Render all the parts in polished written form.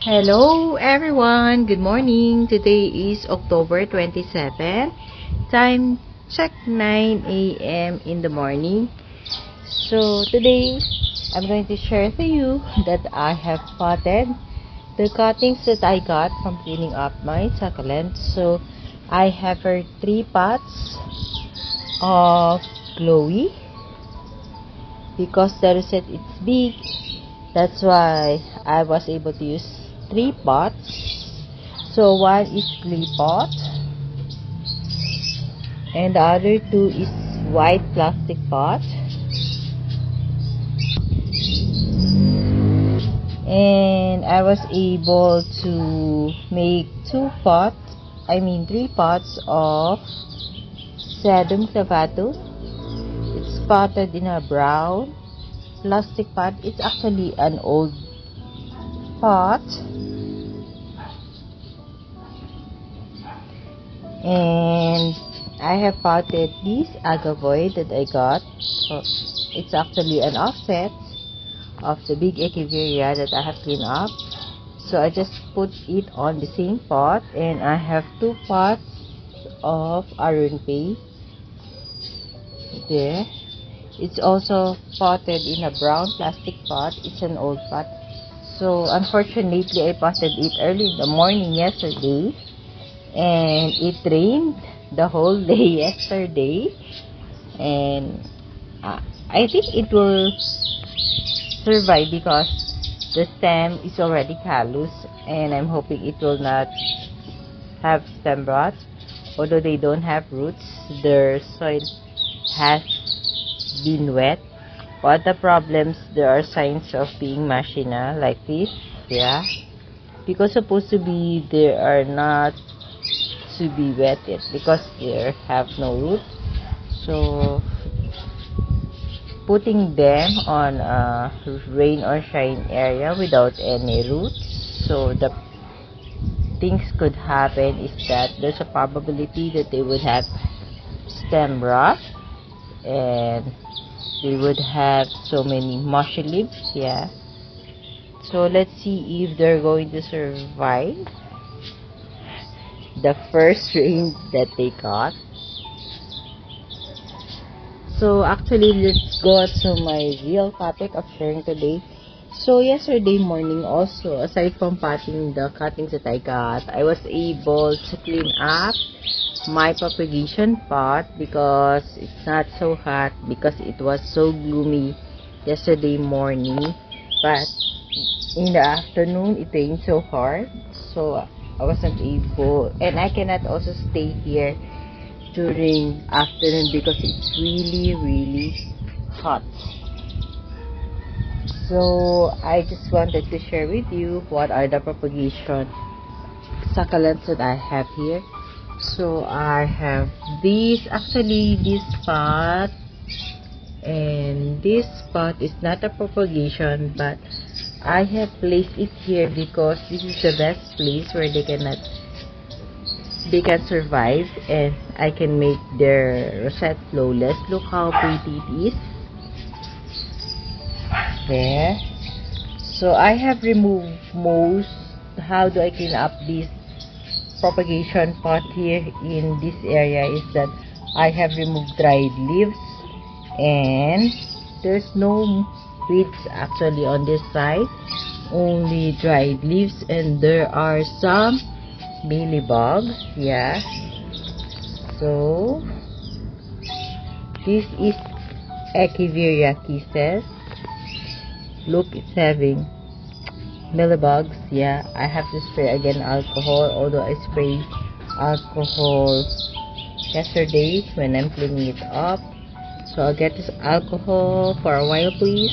Hello everyone, good morning. Today is October 27. Time check 9 a.m. in the morning. So today I'm going to share to you that I have potted the cuttings that I got from cleaning up my succulents. So I have here 3 pots of Chloe because the rosette is big. That's why I was able to use 3 pots. So one is clay pot and the other 2 is white plastic pot. And I was able to make 3 pots of sedum clavatus. It's potted in a brown plastic pot. It's actually an old pot, and I have potted this agavoid that I got. It's actually an offset of the big echeveria that I have cleaned up. So I just put it on the same pot, and I have 2 pots of arunpei there. It's also potted in a brown plastic pot. It's an old pot. So unfortunately I potted it early in the morning yesterday, and it rained the whole day yesterday, and I think it will survive because the stem is already callous, and I'm hoping it will not have stem rot. Although they don't have roots, their soil has been wet. But the problems, there are signs of being mushy na, like this, yeah, because supposed to be they are not to be wet yet because they have no root. So putting them on a rain or shine area without any roots, so the things could happen is that there's a probability that they would have stem rot, and they would have so many mushy leaves. Yeah, so let's see if they're going to survive the first rain that they got. So actually, let's go to my real topic of sharing today. So yesterday morning also, aside from potting the cuttings that I got, I was able to clean up my propagation pot because it's not so hot, because it was so gloomy yesterday morning. But in the afternoon it rained so hard, so I wasn't able, and I cannot also stay here during afternoon because it's really hot. So I just wanted to share with you what are the propagation succulents that I have here. So I have this pot, and this pot is not a propagation, but I have placed it here because this is the best place where they can survive, and I can make their rosette flawless. Look how pretty it is there. So I have removed most. How do I clean up this propagation pot here in this area is that I have removed dried leaves, and there's no weeds actually on this side, only dried leaves, and there are some mealybugs. Yeah, so this is echeveria kisses. Look, it's having mealybugs. Yeah, I have to spray again alcohol, although I sprayed alcohol yesterday when I'm cleaning it up. So I'll get this alcohol for a while, please.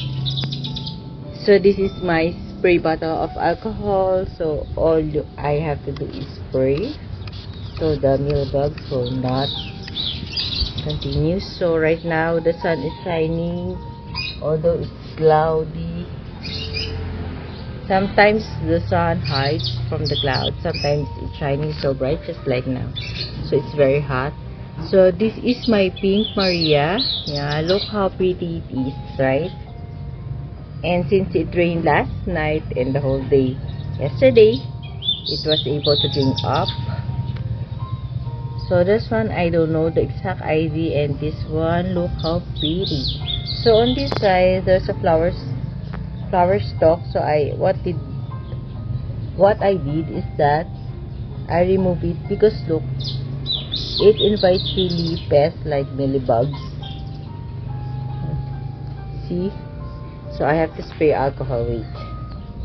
So this is my spray bottle of alcohol, so all I have to do is spray so the mealybugs will not continue. So right now the sun is shining, although it's cloudy. Sometimes the sun hides from the clouds, sometimes it's shining so bright, just like now. So it's very hot. So this is my pink Maria. Yeah, look how pretty it is, right? And since it rained last night and the whole day, yesterday it was able to drink up. So this one, I don't know the exact ID, and this one, look how pretty. So on this side, there's a flower stalk. So what I did is that I remove it because look, it invites really pests like mealybugs. See? So I have to spray alcohol. Wait.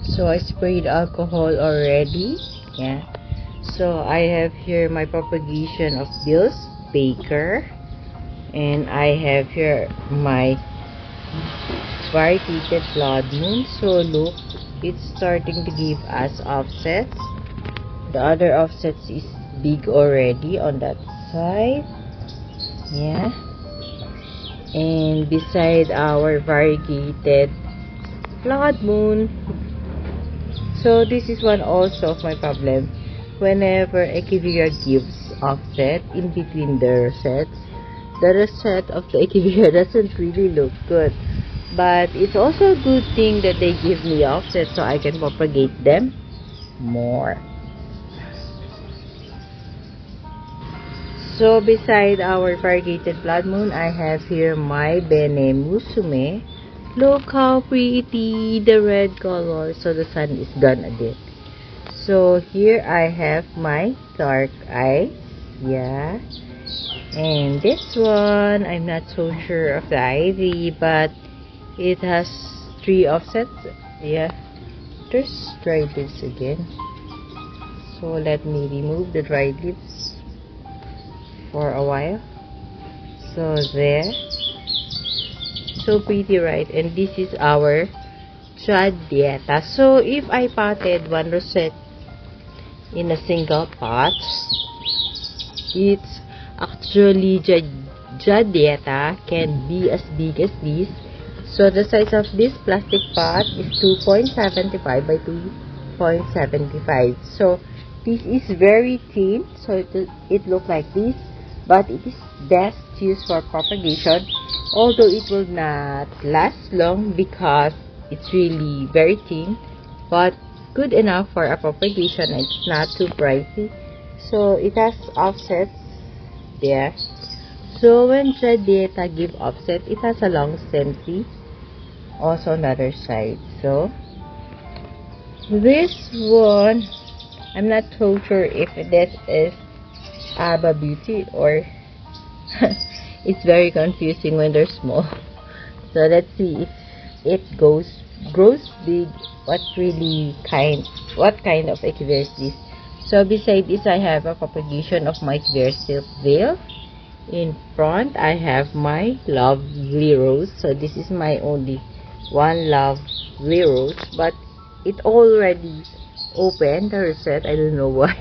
So I sprayed alcohol already. Yeah. So I have here my propagation of Bill's Baker, and I have here my variegated blood moon. So look, it's starting to give us offsets. The other offsets is big already on that side. Yeah. And beside our variegated blood moon. So this is one also of my problem. Whenever Echeveria gives offset in between the rosettes, the rosette of the Echeveria doesn't really look good. But it's also a good thing that they give me offset so I can propagate them more. So beside our variegated blood moon, I have here my Bene Musume. Look how pretty the red color. So the sun is gone a bit. So here I have my dark eyes. Yeah. And this one, I'm not so sure of the ID, but it has 3 offsets. Yeah. There's dried leaves again. So let me remove the dried leaves for a while. So there. So pretty, right? And this is our Jadieta. So if I potted one rosette in a single pot, it's actually Jadieta can be as big as this. So the size of this plastic pot is 2.75 by 2.75. So this is very thin, so it looks like this, but it is best used for propagation, although it will not last long because it's really very thin, but good enough for a propagation. It's not too pricey. So it has offsets there. So when Jadieta give offset, it has a long stem, see? Also on the other side. So this one, I'm not so sure if this is Aba Beauty or it's very confusing when they're small. So let's see if it grows big. What kind of Echeveria is this? So beside this, I have a propagation of my Echeveria Silk Veil. In front, I have my Lovely Rose. So this is my only one Lovely Rose, but it already opened the rosette. I don't know why.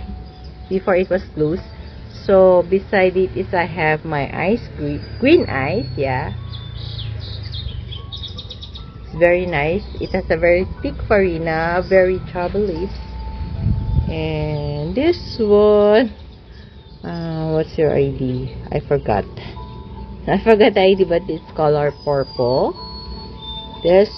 Before it was closed. So beside it is I have my green eyes. Yeah. Very nice. It has a very thick farina, very chubby leaves. And this one, what's your ID? I forgot the ID, but it's color purple. This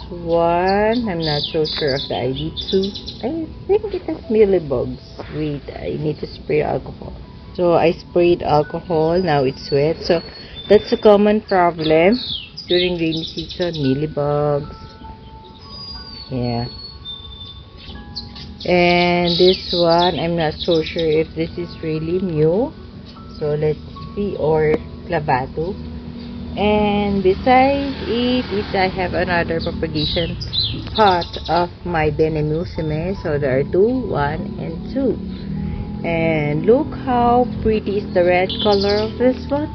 one, I'm not so sure of the ID too. I think it has mealybugs. Wait, I need to spray alcohol. So I sprayed alcohol, now it's wet. So that's a common problem during rainy season, mealybugs. Yeah. And this one, I'm not so sure if this is really new. So let's see, or clavato. And besides it, I have another propagation pot of my Bene Musume. So there are 2, 1, and 2. And look how pretty is the red color of this one.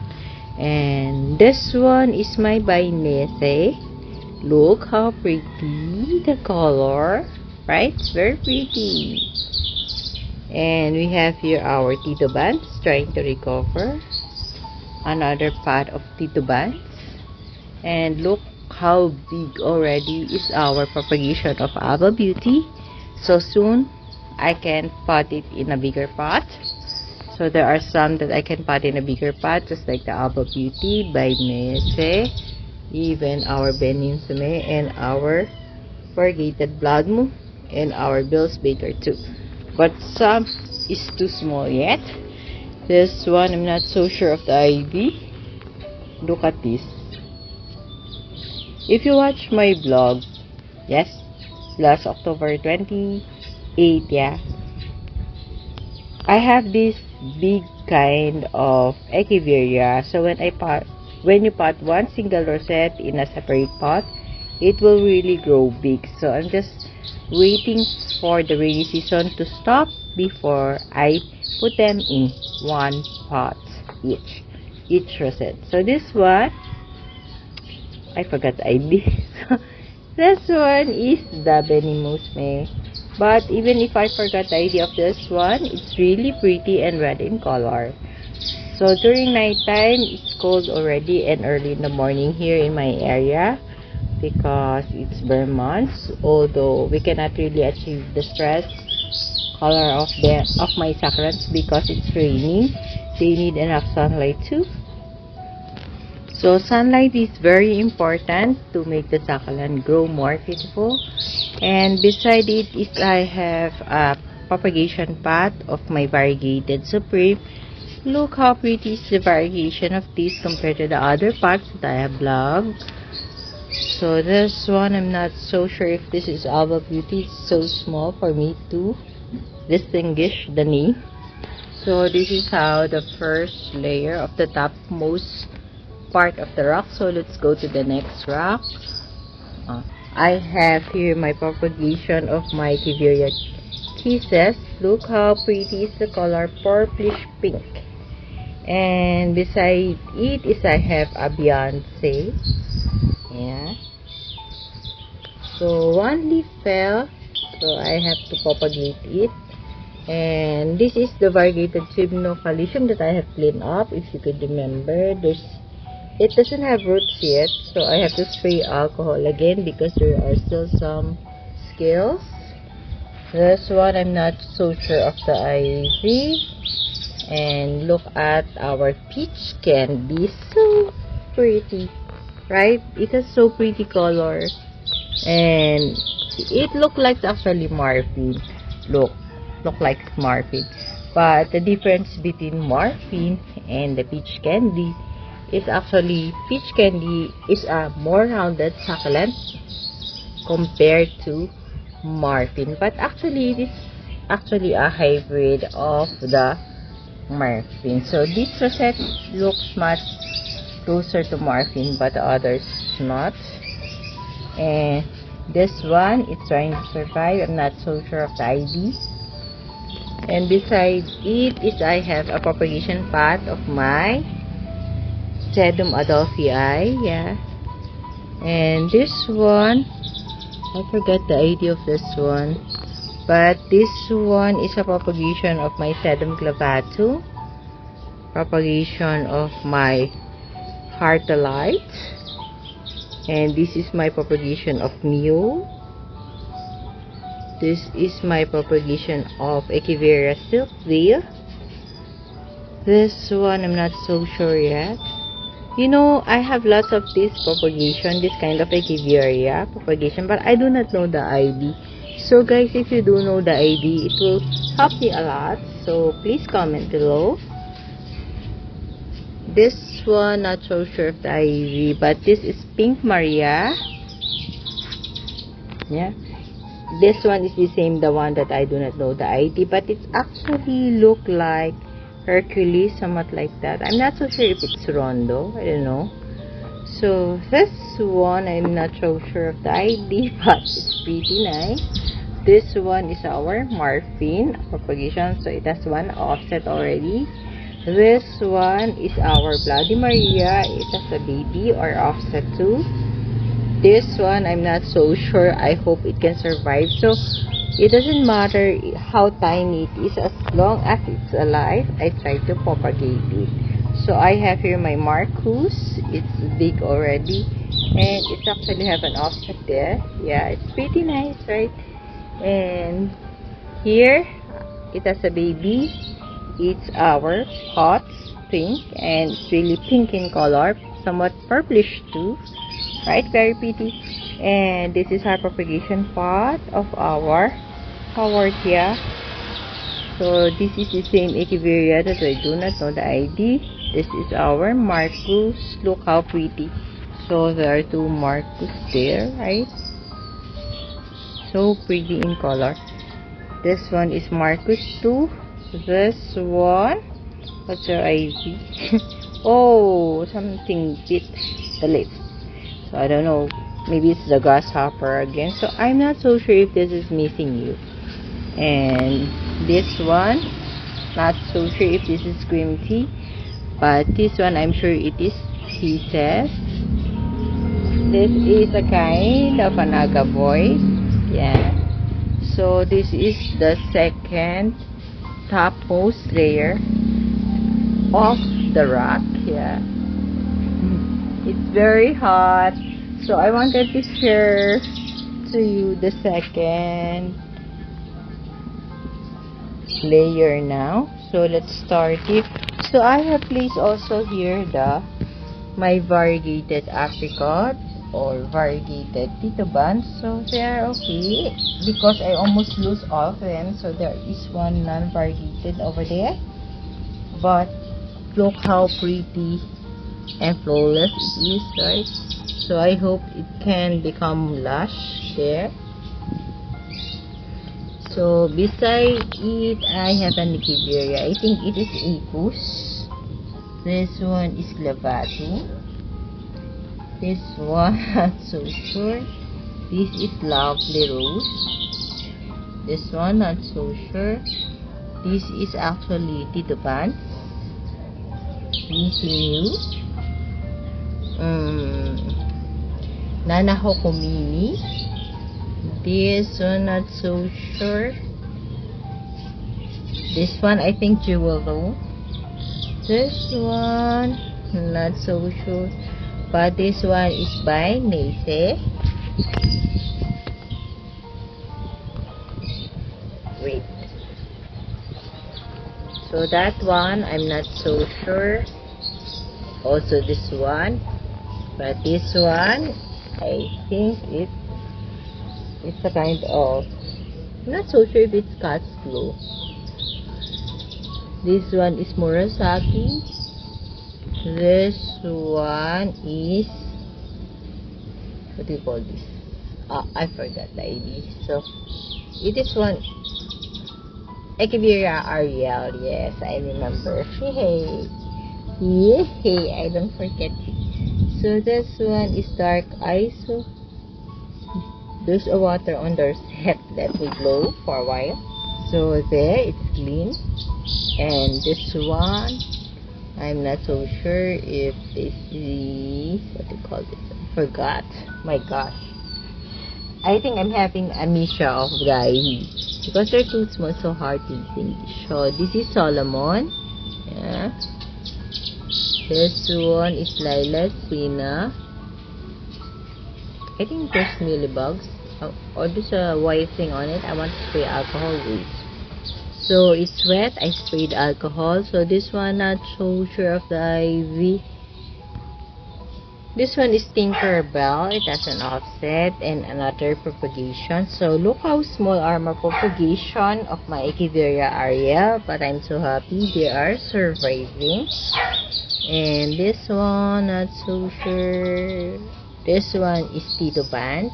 And this one is my Bainese. Look how pretty the color, right? It's very pretty. And we have here our Titubans trying to recover. Another pot of Titubans. And look how big already is our propagation of Aba Beauty. So soon I can pot it in a bigger pot. So there are some that I can pot in a bigger pot, just like the Aba Beauty, Bainese, even our Bene Musume, and our variegated blood moon. and our Bill's Baker too. But some is too small yet. This one, I'm not so sure of the ID. Look at this. If you watch my vlog, yes, last October 28, yeah, I have this big kind of Echeveria. So when you pot one single rosette in a separate pot, it will really grow big. So I'm just waiting for the rainy season to stop before I put them in one pot each rosette. So this one, I forgot the ID. So this one is the Benny Musme. But even if I forgot the ID of this one, it's really pretty and red in color. So during nighttime, it's cold already and early in the morning here in my area because it's bare months. Although we cannot really achieve the stress color of my succulents because it's raining. They need enough sunlight too. So sunlight is very important to make the succulent grow more beautiful. And beside it is I have a propagation pot of my variegated Supreme. Look how pretty is the variegation of this compared to the other pots that I have vlogged. So this one, I'm not so sure if this is Alba Beauty. It's so small for me to distinguish the name. So this is how the first layer of the topmost part of the rock. So let's go to the next rock. I have here my propagation of my Echeveria Kisses. Look how pretty is the color, purplish pink. And beside it is I have a Beyonce. Yeah. So one leaf fell, so I have to propagate it. And this is the variegated Gymnocalcium that I have cleaned up. If you could remember, it doesn't have roots yet, so I have to spray alcohol again because there are still some scales. This one, I'm not so sure of the IV. And look at our peach candy. So pretty, right? It has so pretty color. And it look like actually morphine. Look like morphine. But the difference between morphine and the peach candy is actually peach candy is a more rounded succulent compared to morphine. But actually it is actually a hybrid of the morphine. So this rosette looks much closer to morphine, but the others not. And this one is trying to survive. I'm not so sure of the ID. And beside it is I have a propagation pot of my Sedum Adolphii, yeah. And this one, I forgot the ID of this one, but this one is a propagation of my Sedum Clavatum, propagation of my Heartolite, and this is my propagation of Mule. This is my propagation of Echeveria Silkveil. This one I'm not so sure yet. You know, I have lots of this propagation, this kind of Echeveria propagation, but I do not know the ID. So guys, if you do know the ID, it will help me a lot. So please comment below. This one, not so sure of the ID, but this is Pink Maria. Yeah. This one is the same, the one that I do not know the ID, but it's actually look like Hercules, somewhat like that. I'm not so sure if it's Rondo, I don't know. So this one, I'm not so sure of the ID, but it's pretty nice. This one is our Morphine propagation, so it has one offset already. This one is our Bloody Maria, it has a baby or offset too. This one, I'm not so sure. I hope it can survive. So it doesn't matter how tiny it is, as long as it's alive, I try to propagate it. So I have here my Marcus. It's big already, and it actually have an offset there. Yeah, it's pretty nice, right? And here it has a baby. It's our hot pink, and it's really pink in color, somewhat purplish too. Right, very pretty. And this is our propagation pot of our Haworthia. So this is the same Echeveria that I do not know the ID. This is our Marcus. Look how pretty. So there are two Marcus there, right? So pretty in color. This one is Marcus 2. This one, what's your ID? Oh, something bit the lips. So I don't know. Maybe it's the grasshopper again. So I'm not so sure if this is missing you. And this one, not so sure if this is green tea. But this one, I'm sure it is, he says. This is a kind of an aga voice. Yeah. So this is the second topmost layer of the rock. Yeah. It's very hot. So I wanted to share to you the second layer now. So let's start it. So I have placed also here my variegated apricot or variegated titubans. So they are okay because I almost lose all of them. So there is one non-variegated over there. But look how pretty and flawless it is, right? So I hope it can become lush there. So beside it, I have an Echeveria. I think it is Apus. This one is Clavati. This one, not so sure. This is Lovely Rose. This one, not so sure. This is actually Titubans. Missing you. Nana Hokomini. This one, not so sure. This one, I think Jewelo. This one, not so sure. But this one is by Nace. Wait. So that one, I'm not so sure. Also this one. But this one, I think it's a kind of, I'm not so sure if it's Cat's Glow. This one is Murasaki. This one is, what do you call this? I forgot the ID. So it is one Echeveria Ariel. Yes, I remember. Hey, I don't forget. So this one is Dark Ice. So there's a water on their set. Let me blow for a while. So there, it's clean. And this one, I'm not so sure if this is, what do you call this? I forgot. My gosh. I think I'm having amnesia of the ID because they're too small, so hard to distinguish. So this is Solomon. Yeah. This one is Lilac Sina. I think there's mealybugs. Or there's a white thing on it. I want to spray alcohol with. So it's wet. I sprayed alcohol. So this one, not so sure of the IV. This one is Tinkerbell. It has an offset and another propagation. So look how small are my propagation of my Echeveria Ariel. But I'm so happy they are surviving. And this one, not so sure. This one is Titubans,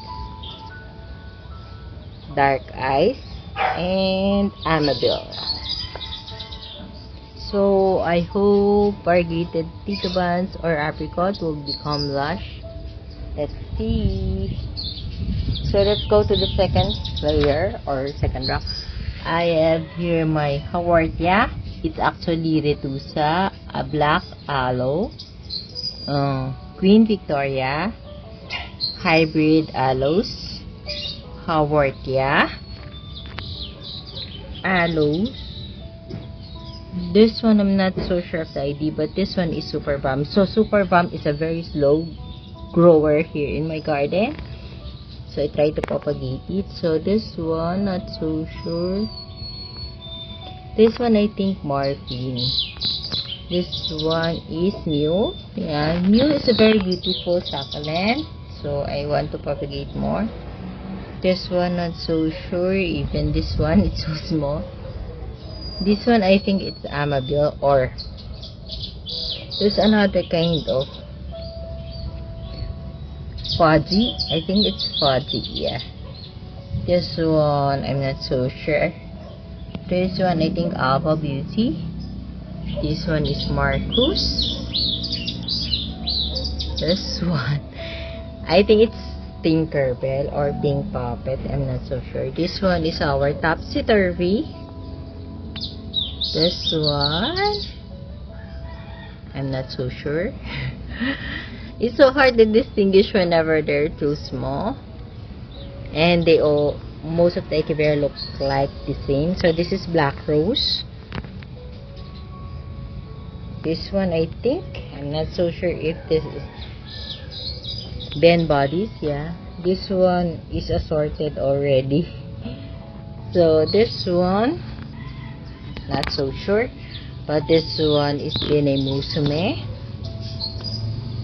Dark Ice, and Amabel. So I hope variegated Titubans or apricot will become lush. Let's see. So let's go to the second layer or second rock. I have here my Haworthia. It's actually Retusa, a black aloe, Queen Victoria, hybrid aloes, Haworthia, aloes. This one I'm not so sure of the ID, but this one is Super Balm. So Super Balm is a very slow grower here in my garden. So I try to propagate it. So this one, not so sure. This one I think Morphine. This one is Mew. Yeah, Mew is a very beautiful succulent. so I want to propagate more. This one not so sure, even this one it's so small. This one I think it's Amabile, or there's another kind of Fudgy. I think it's Fudgy, yeah. This one I'm not so sure. This one I think Alpha Beauty. This one is Marcus. This one I think it's Tinkerbell or Pink Puppet. I'm not so sure. This one is our Topsy Turvy. This one I'm not so sure. It's so hard to distinguish whenever they're too small, and they all, most of the Echeveria look like the same. So this is Black Rose. This one I think, I'm not so sure if this is Ben Bodies. Yeah, this one is assorted already. So this one not so sure, but this one is Bene Musume.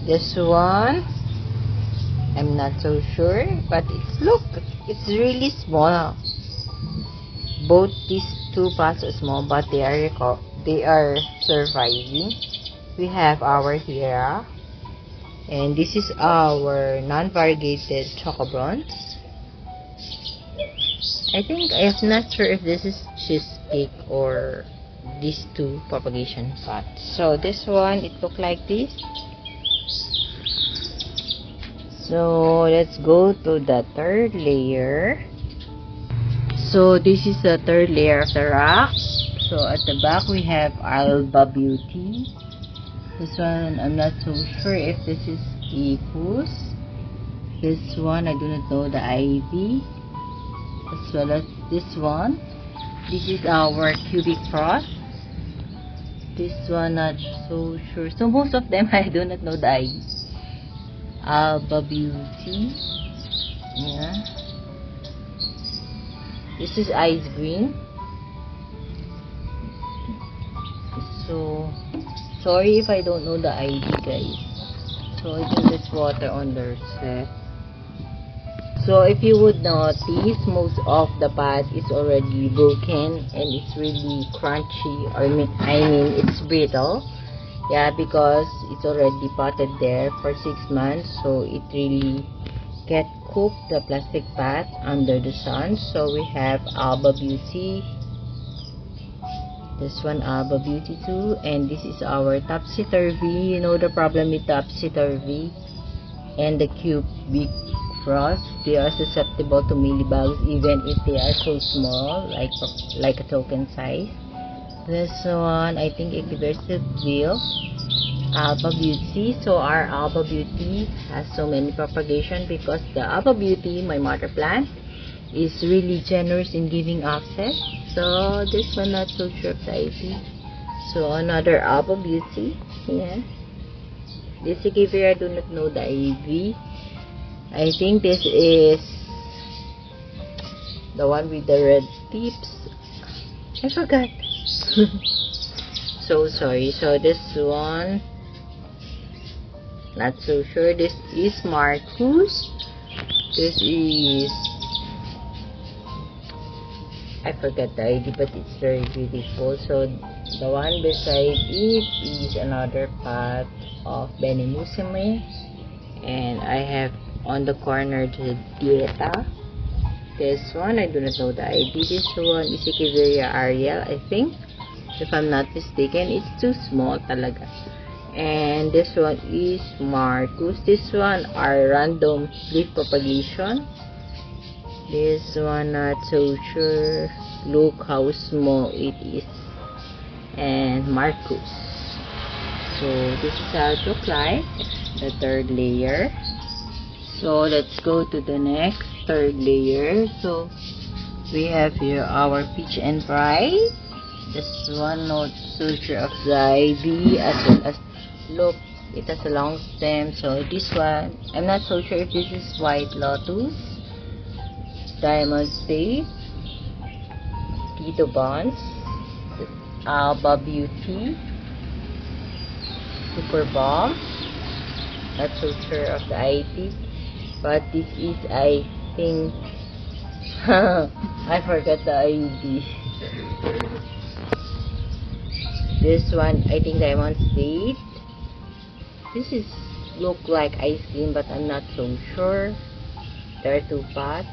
This one I'm not so sure, but it's really small. Both these two pots are small, but they are surviving. We have our Hera, and this is our non-variegated Chocobronze. I think I'm not sure if this is cheesecake or these two propagation pots. So this one, it look like this. So let's go to the third layer. So this is the third layer of the rock. So at the back we have Alba Beauty. This one I'm not so sure if this is Epus. This one I do not know the Ivy, as well as this one. This is our Cubic Frost. This one not so sure. So most of them I do not know the Ivy. Alba Beauty, yeah. This is Ice Green. So sorry if I don't know the ID, guys. So I think there's water on their set. So if you would notice, most of the pot is already broken and it's really crunchy. I mean it's brittle. Yeah, because it's already potted there for 6 months, so it really get cooked, the plastic pot, under the sun. So we have Alba Beauty. This one Alba Beauty too, and this is our Topsy Turvy. You know the problem with Topsy Turvy and the Cubic Frost, they are susceptible to mealybugs even if they are so small, like a token size. This one I think Echeveria Seville, Alba Beauty. So our Alba Beauty has so many propagation because the Alba Beauty, my mother plant, is really generous in giving offset. So this one not so sure of the IP. So another Alba Beauty. Yeah. This Echeveria I do not know the IV. I think this is the one with the red tips. I forgot. So sorry. So this one not so sure. This is Marcus. This is, I forgot the ID, but it's very beautiful. So the one beside it is another pot of Bene Musume, and I have on the corner the Dieta. This one I do not know the ID. This one is Echeveria Ariel, I think, if I'm not mistaken. It's too small talaga. And this one is Marcus. This one are random leaf propagation. This one not so sure. Look how small it is. And Marcus. So this is how it looks like, the third layer. So let's go to the next third layer. So we have here our Peach and Pride. This one not so sure of the ivy, as well as look, it has a long stem. So this one I'm not so sure if this is White Lotus, Diamond State, Tito Bonds, Alba Beauty, Super Bomb, not so sure of the IP. But this is, I think, I forgot the ID. This one, I think Diamond State. This is look like ice cream, but I'm not so sure. There are 2 pots.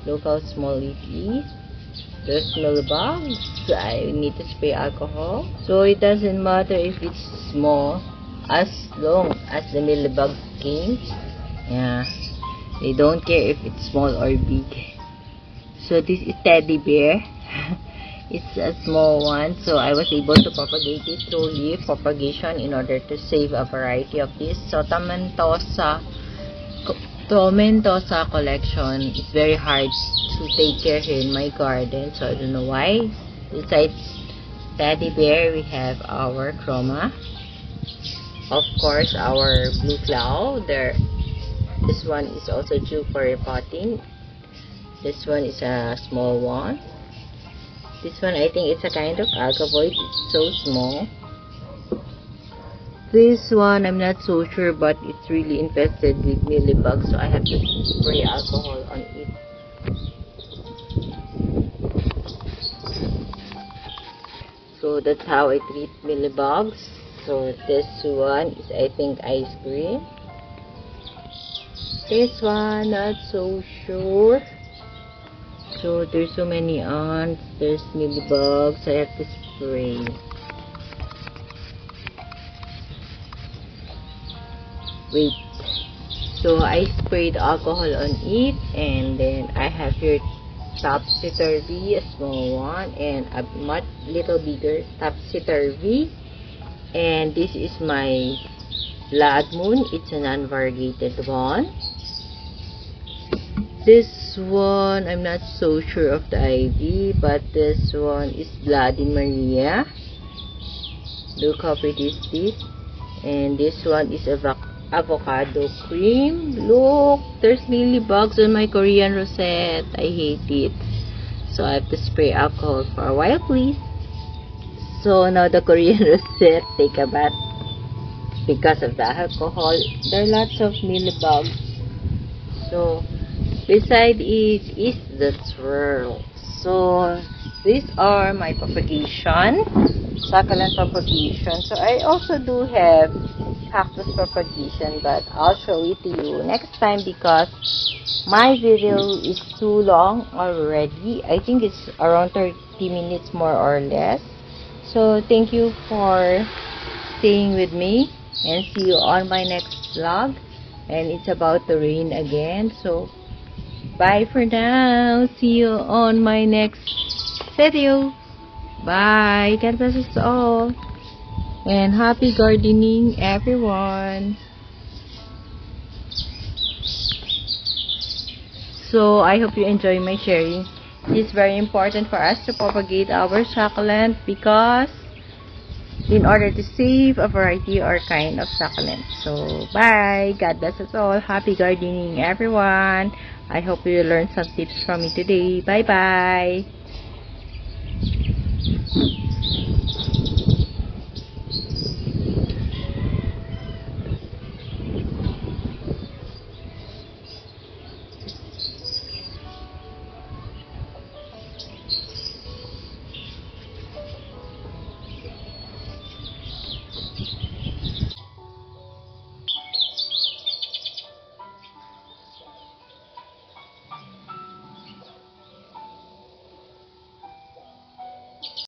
Look how small it is. There's millibugs. I need to spray alcohol. So it doesn't matter if it's small, as long as the millibugs came. Yeah, they don't care if it's small or big. So this is teddy bear. It's a small one, so I was able to propagate it through leaf propagation in order to save a variety of this. So tomentosa collection is very hard to take care here in my garden, so I don't know why. Besides teddy bear, we have our chroma, of course our blue cloud there. This one is also due for repotting. This one is a small one. This one, I think it's a kind of algavoid. It's so small. This one, I'm not so sure, but it's really infested with mealybugs, so I have to spray alcohol on it. So that's how I treat mealybugs. So this one is, I think, ice cream. This one, not so sure. So there's so many ants, there's mealybugs, I have to spray. Wait. So I sprayed alcohol on it, and then I have here topsy-turvy, a small one, and a much little bigger topsy-turvy. And this is my blood moon. It's a non-variegated one. This one, I'm not so sure of the ID, but this one is Bloody Maria. Look how pretty is this. And this one is avocado cream. Look, there's mealybugs on my Korean rosette. I hate it. So I have to spray alcohol for a while, please. So now the Korean rosette take a bath because of the alcohol. There are lots of mealybugs. So beside it is the swirl. So these are my propagation, succulent propagation. So I also do have cactus propagation, but I'll show it to you next time because my video is too long already. I think it's around 30 minutes more or less. So thank you for staying with me, and see you on my next vlog. And it's about to rain again, so bye for now. See you on my next video. Bye. God bless us all. And happy gardening, everyone. So I hope you enjoy my sharing. It is very important for us to propagate our succulent because in order to save a variety or kind of succulent. So bye. God bless us all. Happy gardening, everyone. I hope you learned some tips from me today. Bye bye.